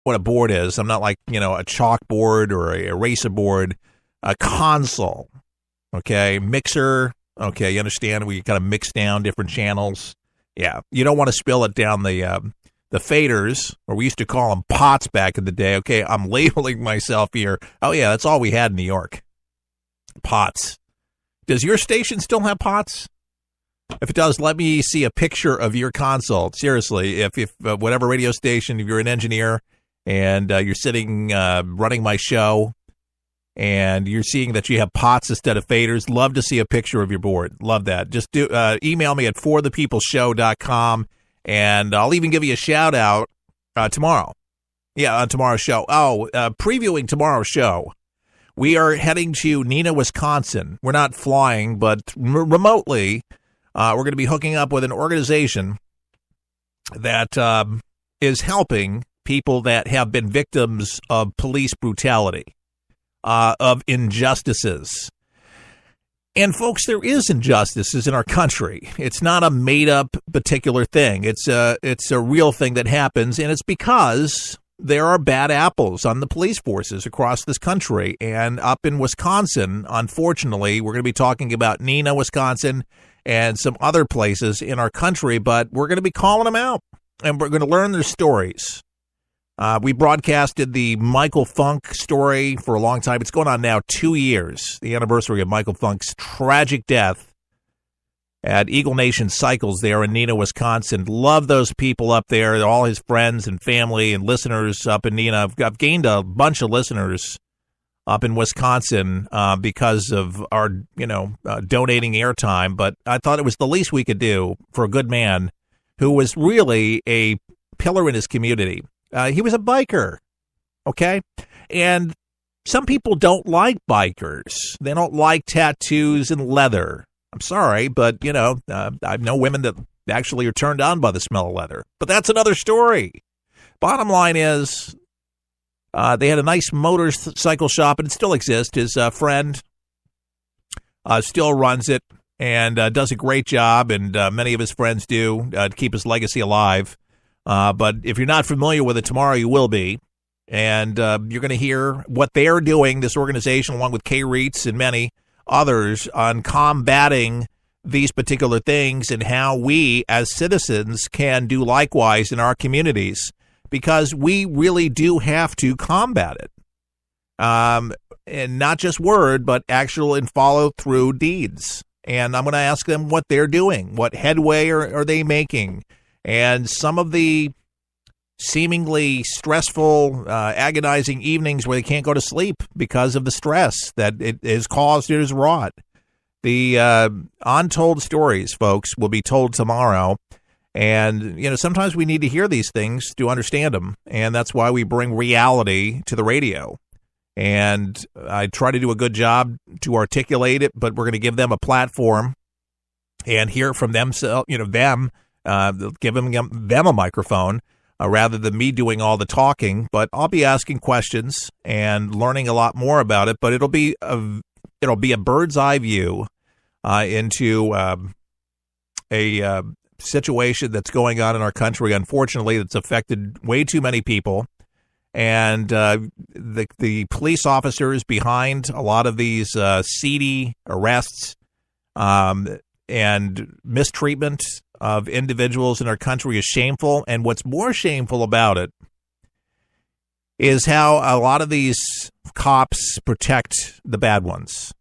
what a board is. I'm not like, a chalkboard or a eraser board. A console, okay? Mixer, okay, you understand? We kind of mix down different channels. Yeah, you don't want to spill it down the faders, or we used to call them pots back in the day. Okay, I'm labeling myself here. Oh, yeah, that's all we had in New York. Pots. Does your station still have pots? If it does, let me see a picture of your console. Seriously, if whatever radio station, if you're an engineer and you're sitting running my show and you're seeing that you have pots instead of faders, love to see a picture of your board. Love that. Just email me at forthepeopleshow.com, and I'll even give you a shout-out tomorrow. Yeah, on tomorrow's show. Previewing tomorrow's show. We are heading to Neenah, Wisconsin. We're not flying, but remotely, we're going to be hooking up with an organization that is helping people that have been victims of police brutality, of injustices. And, folks, there is injustices in our country. It's not a made-up particular thing. It's a real thing that happens, and it's because there are bad apples on the police forces across this country. And up in Wisconsin, unfortunately, we're going to be talking about Neenah, Wisconsin, and some other places in our country, but we're going to be calling them out, and we're going to learn their stories. We broadcasted the Michael Funk story for a long time. It's going on now 2 years, the anniversary of Michael Funk's tragic death at Eagle Nation Cycles there in Neenah, Wisconsin. Love those people up there, all his friends and family and listeners up in Neenah. I've gained a bunch of listeners up in Wisconsin because of our, donating airtime. But I thought it was the least we could do for a good man who was really a pillar in his community. He was a biker, okay? And some people don't like bikers. They don't like tattoos and leather. I'm sorry, but, I know women that actually are turned on by the smell of leather. But that's another story. Bottom line is, they had a nice motorcycle shop, and it still exists. His friend still runs it and does a great job, and many of his friends do to keep his legacy alive. But if you're not familiar with it, tomorrow you will be. And you're going to hear what they're doing, this organization, along with Kay Reitz and many others, on combating these particular things and how we as citizens can do likewise in our communities, because we really do have to combat it. And not just word, but actual and follow through deeds. And I'm going to ask them what they're doing. What headway are they making? And some of the seemingly stressful, agonizing evenings where they can't go to sleep because of the stress that it has caused, it has wrought. The untold stories, folks, will be told tomorrow. And, sometimes we need to hear these things to understand them. And that's why we bring reality to the radio. And I try to do a good job to articulate it, but we're going to give them a platform and hear from them, give them a microphone rather than me doing all the talking. But I'll be asking questions and learning a lot more about it. But it'll be a bird's eye view into a situation that's going on in our country, unfortunately, that's affected way too many people. And the police officers behind a lot of these seedy arrests and mistreatment of individuals in our country is shameful. And what's more shameful about it is how a lot of these cops protect the bad ones.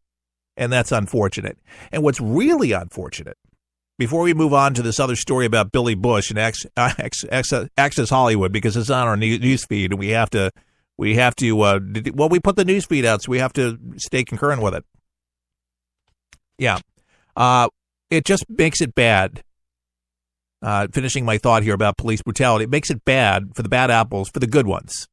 And that's unfortunate. And what's really unfortunate, before we move on to this other story about Billy Bush and Access Hollywood, because it's on our news feed, and we put the news feed out, so we have to stay concurrent with it. Yeah. It just makes it bad. Finishing my thought here about police brutality, it makes it bad for the bad apples, for the good ones.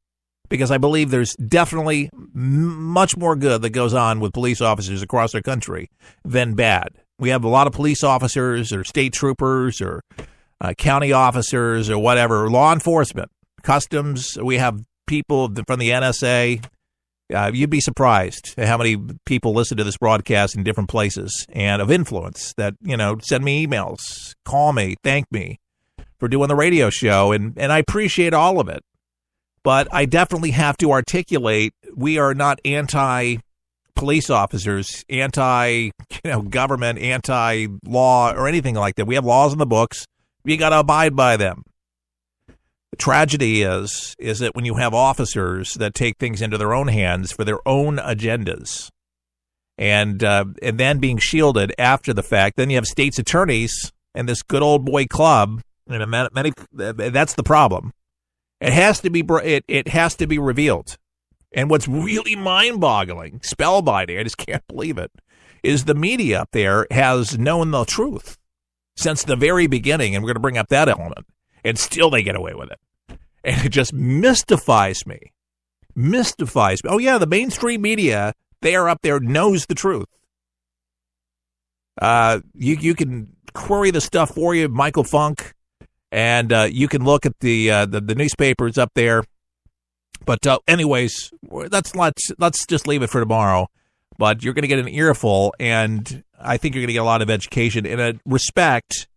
Because I believe there's definitely much more good that goes on with police officers across our country than bad. We have a lot of police officers or state troopers or county officers or whatever, law enforcement, customs. We have people from the NSA. You'd be surprised at how many people listen to this broadcast in different places and of influence that, send me emails, call me, thank me for doing the radio show. And I appreciate all of it. But I definitely have to articulate we are not anti-police officers, anti-government, anti-law, or anything like that. We have laws in the books. We got to abide by them. The tragedy is that when you have officers that take things into their own hands for their own agendas, and then being shielded after the fact, then you have state's attorneys and this good old boy club, and that's the problem. It has to be revealed. And what's really mind-boggling, spellbinding, I just can't believe it, is the media up there has known the truth since the very beginning, and we're going to bring up that element, and still they get away with it. And it just mystifies me. Oh, yeah, the mainstream media, they are up there, knows the truth. You can query the stuff for you, Michael Funk, and you can look at the newspapers up there. But anyways, let's just leave it for tomorrow. But you're going to get an earful, and I think you're going to get a lot of education and a respect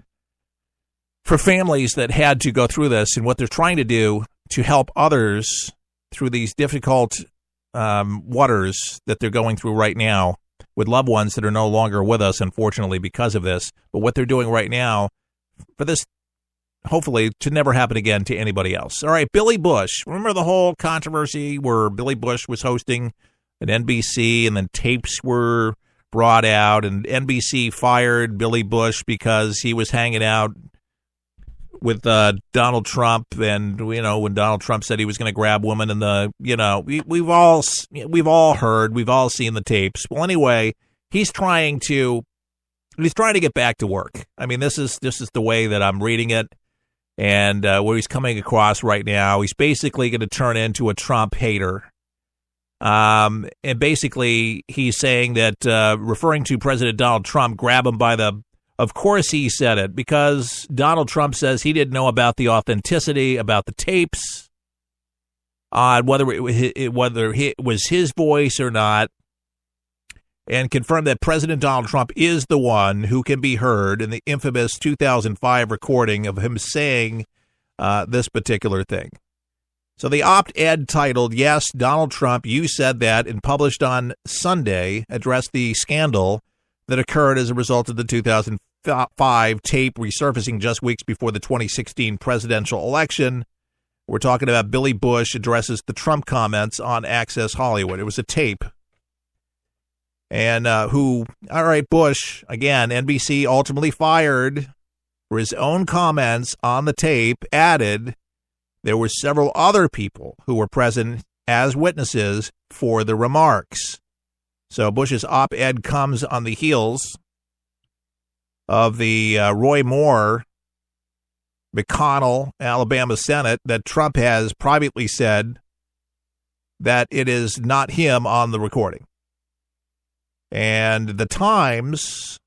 for families that had to go through this and what they're trying to do to help others through these difficult waters that they're going through right now with loved ones that are no longer with us, unfortunately, because of this. But what they're doing right now for this, hopefully, to never happen again to anybody else. All right, Billy Bush. Remember the whole controversy where Billy Bush was hosting an NBC and then tapes were brought out and NBC fired Billy Bush because he was hanging out with Donald Trump, and when Donald Trump said he was going to grab women, and we've all heard, we've all seen the tapes. Well, anyway, he's trying to get back to work. I mean, this is the way that I'm reading it, and where he's coming across right now, he's basically going to turn into a Trump hater. And basically, he's saying that referring to President Donald Trump, grab him by the. Of course he said it, because Donald Trump says he didn't know about the authenticity, about the tapes, whether it was his voice or not, and confirmed that President Donald Trump is the one who can be heard in the infamous 2005 recording of him saying this particular thing. So the op-ed titled, "Yes, Donald Trump, You Said That," and published on Sunday, addressed the scandal that occurred as a result of the 2005 tape resurfacing just weeks before the 2016 presidential election. We're talking about Billy Bush addresses the Trump comments on Access Hollywood. It was a tape. And Bush, again, NBC ultimately fired for his own comments on the tape, added there were several other people who were present as witnesses for the remarks. So Bush's op-ed comes on the heels of the Roy Moore, McConnell, Alabama Senate, that Trump has privately said that it is not him on the recording. And the Times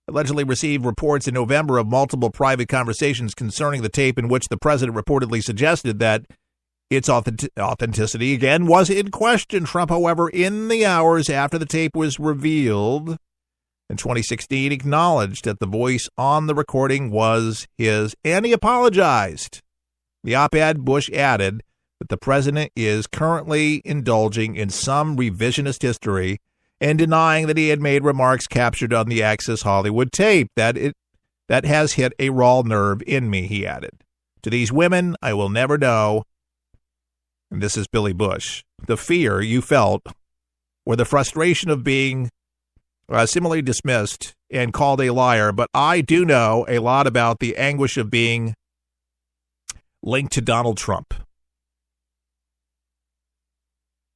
allegedly received reports in November of multiple private conversations concerning the tape in which the president reportedly suggested that its authenticity, again, was in question. Trump, however, in the hours after the tape was revealed in 2016, acknowledged that the voice on the recording was his, and he apologized. The op-ed, Bush added that the president is currently indulging in some revisionist history and denying that he had made remarks captured on the Access Hollywood tape, that has hit a raw nerve in me, he added. To these women, I will never know, and this is Billy Bush, the fear you felt or the frustration of being similarly dismissed and called a liar, but I do know a lot about the anguish of being linked to Donald Trump.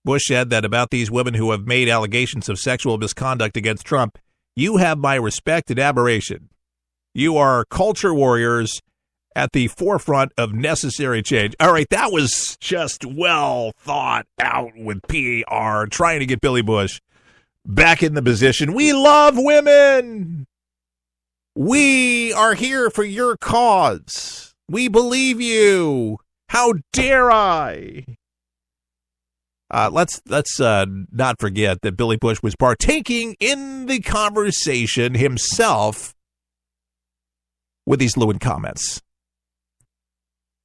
Bush said that about these women who have made allegations of sexual misconduct against Trump, "You have my respect and admiration. You are culture warriors at the forefront of necessary change." All right, that was just well thought out with PR, trying to get Billy Bush back in the position. We love women. We are here for your cause. We believe you. How dare I? Let's not forget that Billy Bush was partaking in the conversation himself with these lewd comments.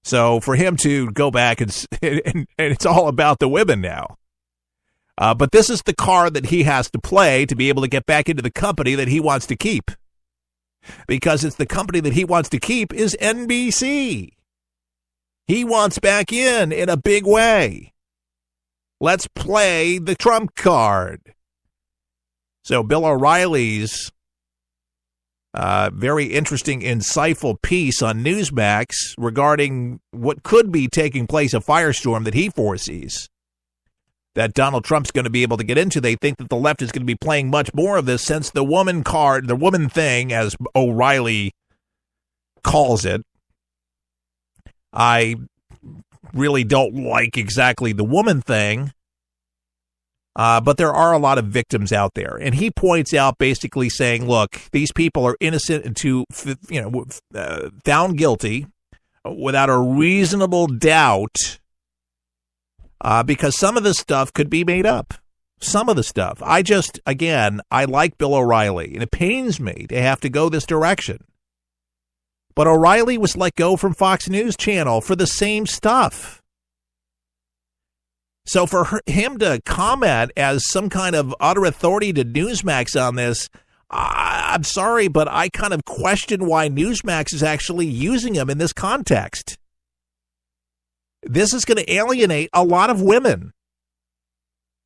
So for him to go back and it's all about the women now. But this is the card that he has to play to be able to get back into the company that he wants to keep. Because it's the company that he wants to keep is NBC. He wants back in a big way. Let's play the Trump card. So Bill O'Reilly's very interesting, insightful piece on Newsmax regarding what could be taking place, a firestorm that he foresees, that Donald Trump's going to be able to get into. They think that the left is going to be playing much more of this since the woman card, the woman thing, as O'Reilly calls it. I really don't like exactly the woman thing, but there are a lot of victims out there. And he points out basically saying, look, these people are innocent until, found guilty without a reasonable doubt, because some of this stuff could be made up. Some of the stuff. I like Bill O'Reilly, and it pains me to have to go this direction. But O'Reilly was let go from Fox News Channel for the same stuff. So for him to comment as some kind of utter authority to Newsmax on this, I'm sorry, but I kind of question why Newsmax is actually using him in this context. This is going to alienate a lot of women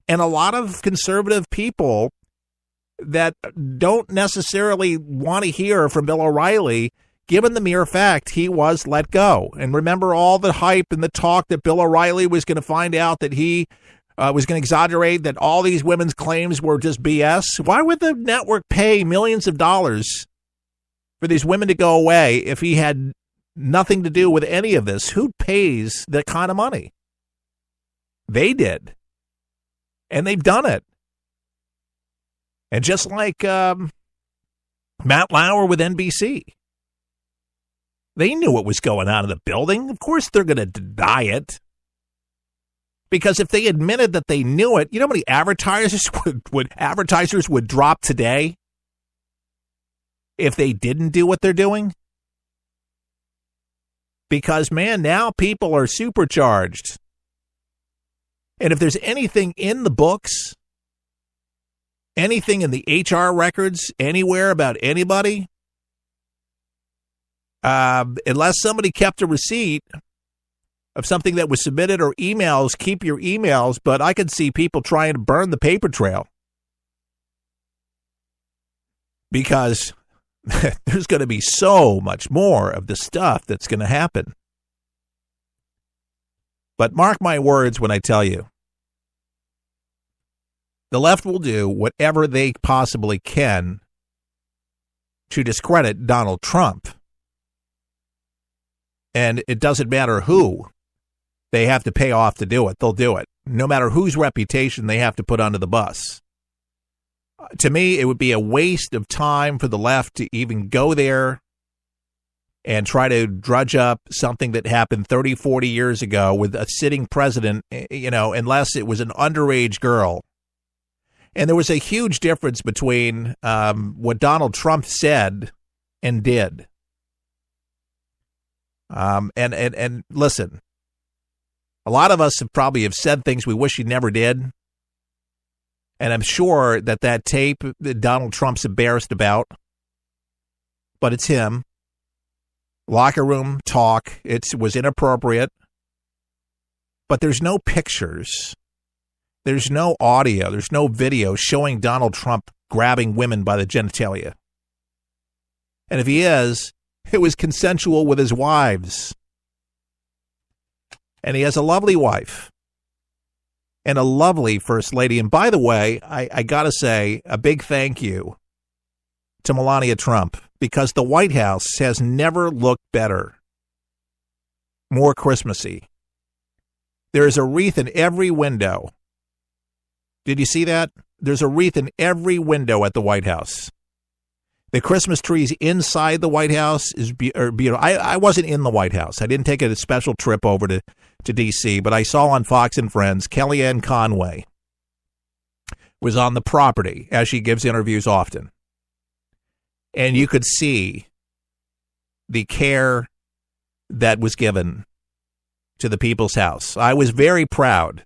and a lot of conservative people that don't necessarily want to hear from Bill O'Reilly, given the mere fact he was let go. And remember all the hype and the talk that Bill O'Reilly was going to find out that he was going to exaggerate, that all these women's claims were just BS. Why would the network pay millions of dollars for these women to go away if he had nothing to do with any of this? Who pays that kind of money? They did. And they've done it. And just like Matt Lauer with NBC, they knew what was going on in the building. Of course they're going to deny it. Because if they admitted that they knew it, you know how many advertisers would drop today if they didn't do what they're doing? Because, man, now people are supercharged. And if there's anything in the books, anything in the HR records, anywhere about anybody, unless somebody kept a receipt of something that was submitted or emails, keep your emails, but I could see people trying to burn the paper trail. Because there's going to be so much more of the stuff that's going to happen. But mark my words when I tell you, the left will do whatever they possibly can to discredit Donald Trump. And it doesn't matter who they have to pay off to do it. They'll do it. No matter whose reputation they have to put under the bus. To me, it would be a waste of time for the left to even go there and try to drudge up something that happened 30, 40 years ago with a sitting president, unless it was an underage girl. And there was a huge difference between what Donald Trump said and did. And listen, a lot of us have said things we wish he never did. And I'm sure that tape that Donald Trump's embarrassed about, but it's him. Locker room talk, it was inappropriate. But there's no pictures. There's no audio. There's no video showing Donald Trump grabbing women by the genitalia. And if he is, it was consensual with his wives. And he has a lovely wife. And a lovely first lady. And by the way, I got to say a big thank you to Melania Trump, because the White House has never looked better, more Christmassy. There is a wreath in every window. Did you see that? There's a wreath in every window at the White House. The Christmas trees inside the White House is beautiful. I wasn't in the White House. I didn't take a special trip over to D.C., but I saw on Fox and Friends, Kellyanne Conway was on the property, as she gives interviews often. And you could see the care that was given to the People's House. I was very proud